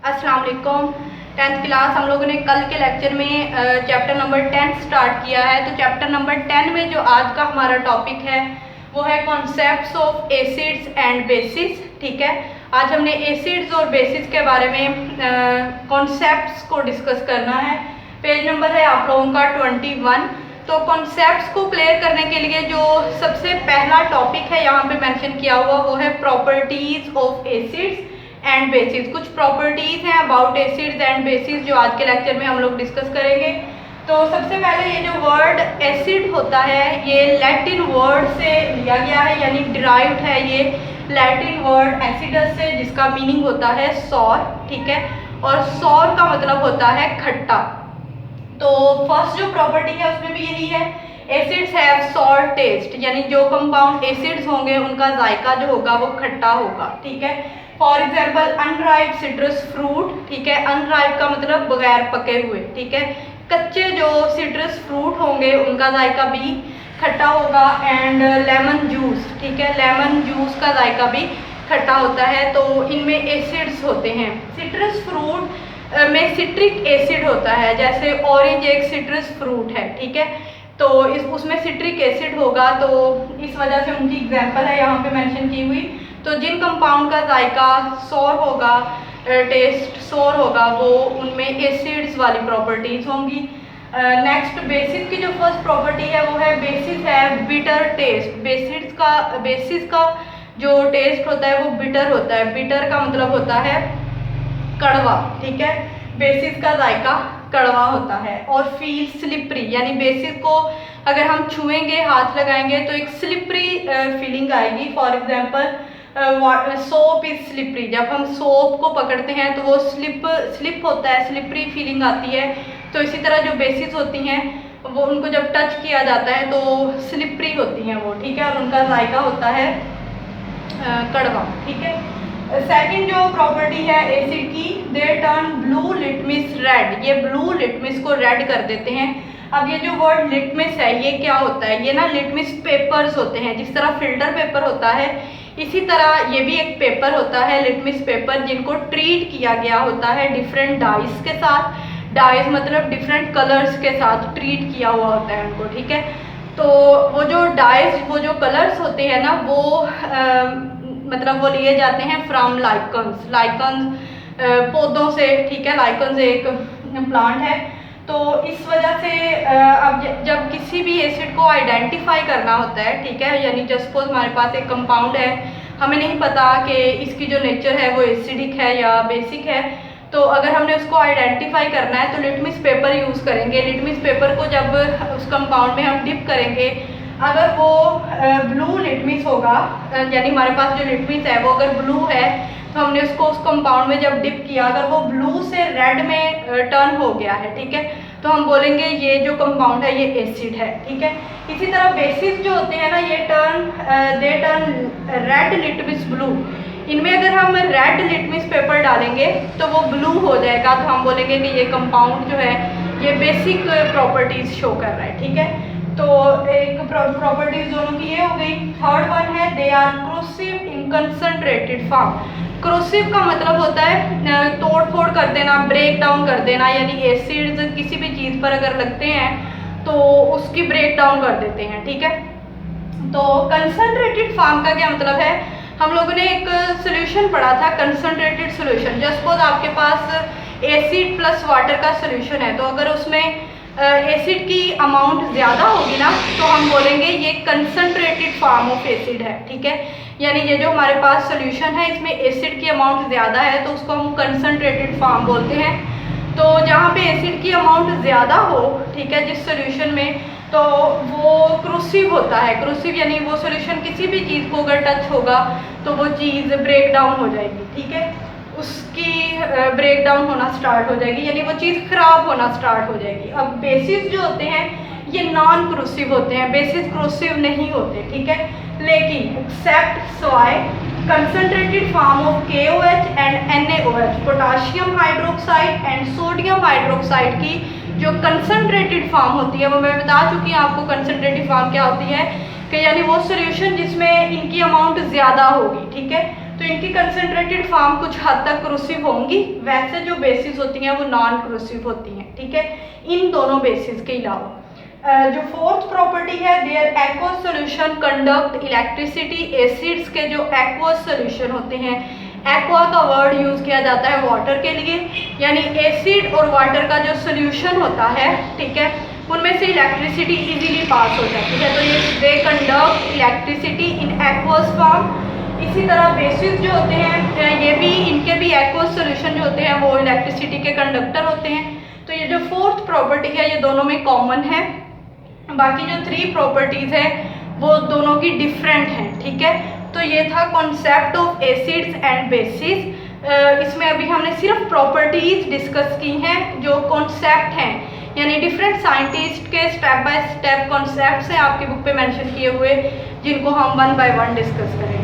अस्सलाम वालेकुम। 10th class हम लोगों ने कल के लेक्चर में चैप्टर नंबर 10 स्टार्ट किया है। तो चैप्टर नंबर 10 में जो आज का हमारा टॉपिक है वो है concepts of acids and bases. ठीक है, आज हमने एसिड्स और बेसिस के बारे में कॉन्सेप्ट्स को डिस्कस करना है। पेज नंबर है आप लोगों का 21। तो कॉन्सेप्ट्स को क्लियर करने के लिए जो सबसे पहला टॉपिक है यहाँ पे मेंशन किया हुआ वो है properties of acids and bases. कुछ प्रॉपर्टीज हैं अबाउट एसिड्स एंड बेसिस जो आज के लेक्चर में हम लोग डिस्कस करेंगे। तो सबसे पहले ये जो वर्ड एसिड होता है ये लैटिन वर्ड से लिया गया है, यानी डिराइव्ड है ये लैटिन वर्ड एसिडस से, जिसका मीनिंग होता है सॉर। ठीक है, और सॉर का मतलब होता है खट्टा। तो फर्स्ट जो प्रॉपर्टी है उसमें भी यही है, एसिड्स हैव सॉर टेस्ट, यानी जो कंपाउंड एसिड्स होंगे उनका जायका जो होगा वो खट्टा होगा। ठीक है, for example unripe citrus fruit. ठीक है, अनराइप का मतलब बगैर पके हुए। ठीक है, कच्चे जो सिट्रस फ्रूट होंगे उनका जायका भी खट्टा होगा। एंड लेमन जूस, ठीक है, लेमन जूस का जायका भी खट्टा होता है। तो इनमें एसिड्स होते हैं। सिट्रस फ्रूट में सिट्रिक एसिड होता है, जैसे ऑरेंज एक सिट्रस फ्रूट है। ठीक है, तो उसमें सिट्रिक एसिड होगा, तो इस वजह से उनकी एग्जाम्पल है यहाँ पे मेंशन की हुई। तो जिन कंपाउंड का जायका सॉर होगा, टेस्ट सॉर होगा, वो उनमें एसिड्स वाली प्रॉपर्टीज होंगी। नेक्स्ट बेसिस की जो फर्स्ट प्रॉपर्टी है वो है बेसिस है बिटर टेस्ट। बेसिस का जो टेस्ट होता है वो बिटर होता है। बिटर का मतलब होता है कड़वा। ठीक है, बेसिस का जायका कड़वा होता है। और फील स्लिपरी, यानी बेसिस को अगर हम छुएंगे, हाथ लगाएंगे तो एक स्लिपरी फीलिंग आएगी। For example soap is slippery, जब हम सोप को पकड़ते हैं तो वो स्लिप होता है, स्लिपरी फीलिंग आती है। तो इसी तरह जो बेसिस होती हैं वो उनको जब टच किया जाता है तो स्लिपरी होती हैं वो। ठीक है, और उनका जायका होता है कड़वा। ठीक है, सेकंड जो प्रॉपर्टी है एसिड की, they turn blue litmus red. ये ब्लू लिटमस को रेड कर देते हैं। अब ये जो वर्ड लिटमस है ये क्या होता है, ये ना लिटमस पेपर्स होते हैं। जिस तरह फिल्टर पेपर होता है इसी तरह ये भी एक पेपर होता है लिटमस पेपर, जिनको ट्रीट किया गया होता है डिफरेंट डाइज के साथ। डाइज मतलब डिफरेंट कलर्स के साथ ट्रीट किया हुआ होता है उनको। ठीक है, तो वो जो डाइज, वो जो कलर्स होते हैं ना वो मतलब वो लिए जाते हैं फ्रॉम लाइकन्स। लाइकन्स पौधों से। ठीक है, लाइकन्स एक प्लांट है। तो इस वजह से अब जब किसी भी एसिड को आइडेंटिफाई करना होता है, ठीक है, यानी जस्ट सपोज हमारे पास एक कंपाउंड है, हमें नहीं पता कि इसकी जो नेचर है वो एसिडिक है या बेसिक है, तो अगर हमने उसको आइडेंटिफाई करना है तो लिटमस पेपर यूज़ करेंगे। लिटमस पेपर को जब उस कंपाउंड में हम डिप करेंगे, अगर वो ब्लू लिटमस होगा, यानी हमारे पास जो लिटमस है वो अगर ब्लू है तो हमने उसको उस कंपाउंड में जब डिप किया, अगर वो ब्लू से रेड में टर्न हो गया है, ठीक है, तो हम बोलेंगे ये जो कंपाउंड है ये एसिड है। ठीक है, इसी तरह बेसिस जो होते हैं ना ये they turn red litmus blue. इनमें अगर हम रेड लिटमस पेपर डालेंगे तो वो ब्लू हो जाएगा, तो हम बोलेंगे कि ये कंपाउंड जो है ये बेसिक प्रॉपर्टीज शो कर रहा है। ठीक है, तो एक प्रॉपर्टीज दोनों की ये हो गई। थर्ड वन है they are corrosive in concentrated form. Corrosive का मतलब होता है तोड़ फोड़ कर देना, ब्रेक डाउन कर देना, यानी एसिड्स किसी भी चीज़ पर अगर लगते हैं तो उसकी ब्रेक डाउन कर देते हैं। ठीक है, तो कंसंट्रेटेड फॉर्म का क्या मतलब है, हम लोगों ने एक सोल्यूशन पढ़ा था कंसंट्रेटेड सोल्यूशन। जस्ट सपोज आपके पास एसिड प्लस वाटर का सोल्यूशन है, तो अगर उसमें एसिड की अमाउंट ज़्यादा होगी ना तो हम बोलेंगे ये कंसंट्रेटेड फॉर्म ऑफ एसिड है। ठीक है, यानी ये जो हमारे पास सोल्यूशन है इसमें एसिड की अमाउंट ज़्यादा है तो उसको हम कंसंट्रेटेड फॉर्म बोलते हैं। तो जहाँ पे एसिड की अमाउंट ज़्यादा हो, ठीक है, जिस सोल्यूशन में, तो वो क्रूसिव होता है। क्रूसिव यानी वो सोल्यूशन किसी भी चीज़ को अगर टच होगा तो वो चीज़ ब्रेक डाउन हो जाएगी। ठीक है, उसकी ब्रेक डाउन होना स्टार्ट हो जाएगी, यानी वो चीज़ खराब होना स्टार्ट हो जाएगी। अब बेसिस जो होते हैं ये नॉन क्रूसिव होते हैं, बेसिस क्रूसिव नहीं होते। ठीक है, लेकिन एक्सेप्ट सोय concentrated form of KOH and NaOH, potassium hydroxide and sodium hydroxide की जो कंसंट्रेटेड फॉर्म होती है, वो मैं बता चुकी हूँ आपको कंसंट्रेटेड फॉर्म क्या होती है, कि यानी वो सोल्यूशन जिसमें इनकी अमाउंट ज़्यादा होगी। ठीक है, तो इनकी कंसनट्रेटेड फॉर्म कुछ हद तक क्रूसिव होंगी, वैसे जो बेसिस होती हैं वो नॉन क्रूसिव होती हैं, ठीक है, इन दोनों बेसिस के अलावा। जो फोर्थ प्रॉपर्टी है, their aqueous solution conduct electricity. Acids के जो एक्वस सॉल्यूशन होते हैं, एक्वा का वर्ड यूज किया जाता है वाटर के लिए, यानी एसिड और वाटर का जो सॉल्यूशन होता है, ठीक है, उनमें से इलेक्ट्रिसिटी इजीली पास हो जाती है, तो ये they conduct electricity in aqueous form. इसी तरह बेसिस जो होते हैं ये भी, इनके भी एक्वस सॉल्यूशन जो होते हैं वो इलेक्ट्रिसिटी के कंडक्टर होते हैं। तो ये जो फोर्थ प्रॉपर्टी है ये दोनों में कॉमन है, बाकी जो 3 प्रॉपर्टीज है वो दोनों की डिफरेंट हैं, ठीक है। तो ये था concept of acids and bases. इसमें अभी हमने सिर्फ प्रॉपर्टीज डिस्कस की हैं, जो कॉन्सेप्ट हैं यानी डिफरेंट साइंटिस्ट के स्टेप बाय स्टेप कॉन्सेप्ट्स हैं आपकी बुक पे मेंशन किए हुए, जिनको हम 1 बाय 1 डिस्कस करेंगे।